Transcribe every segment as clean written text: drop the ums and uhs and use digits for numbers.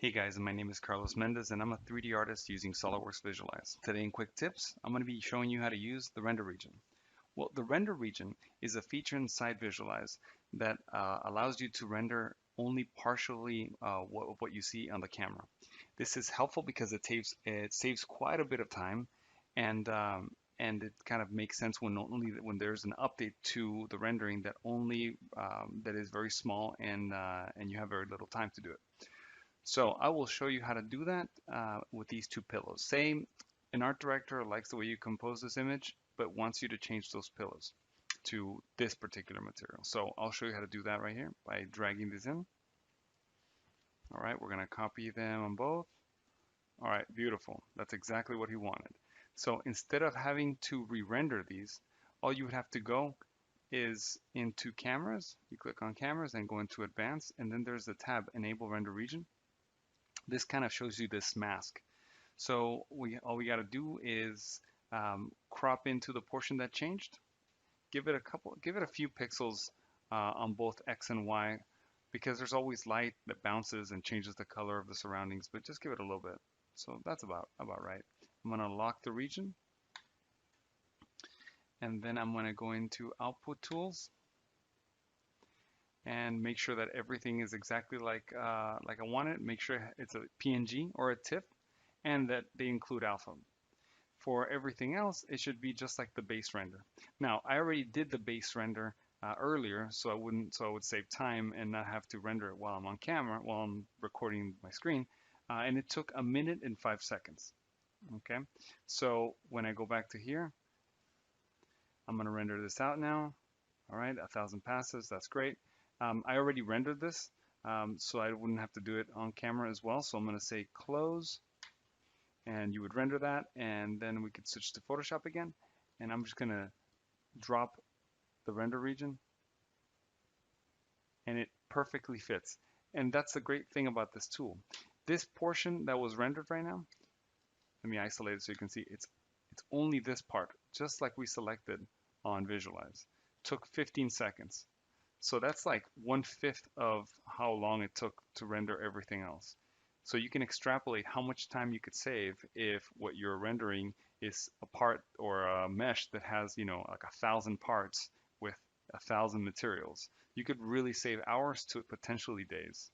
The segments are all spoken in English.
Hey guys, my name is Carlos Mendez and I'm a 3D artist using SOLIDWORKS Visualize. Today in quick tips, I'm going to be showing you how to use the render region. Well, the render region is a feature inside Visualize that allows you to render only partially what you see on the camera. This is helpful because it saves quite a bit of time and it kind of makes sense when there's an update to the rendering that is very small and you have very little time to do it. So I will show you how to do that with these two pillows. Say an art director likes the way you compose this image, but wants you to change those pillows to this particular material. So I'll show you how to do that right here by dragging these in. All right, we're going to copy them on both. All right, beautiful. That's exactly what he wanted. So instead of having to re-render these, all you would have to go is into cameras. You click on cameras and go into advanced, and then there's the tab enable render region. This kind of shows you this mask. So all we got to do is crop into the portion that changed. Give it a few pixels on both X and Y, because there's always light that bounces and changes the color of the surroundings. But just give it a little bit. So that's about right. I'm gonna lock the region, and then I'm gonna go into Output Tools and make sure that everything is exactly like I want it. Make sure it's a PNG or a TIFF, and that they include alpha. For everything else, it should be just like the base render. Now, I already did the base render earlier, so I would save time and not have to render it while I'm on camera, while I'm recording my screen, and it took 1 minute and 5 seconds. Okay, so when I go back to here, I'm gonna render this out now. All right, 1,000 passes, that's great. I already rendered this, so I wouldn't have to do it on camera as well. So I'm gonna say close, and you would render that, and then we could switch to Photoshop again, and I'm just gonna drop the render region, and it perfectly fits. And that's the great thing about this tool. This portion that was rendered right now, let me isolate it so you can see it's only this part, just like we selected on Visualize. Took 15 seconds. So that's like 1/5 of how long it took to render everything else. So you can extrapolate how much time you could save if what you're rendering is a part or a mesh that has, like 1,000 parts with 1,000 materials. You could really save hours to potentially days.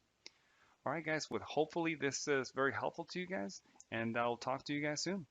All right, guys, hopefully this is very helpful to you guys, and I'll talk to you guys soon.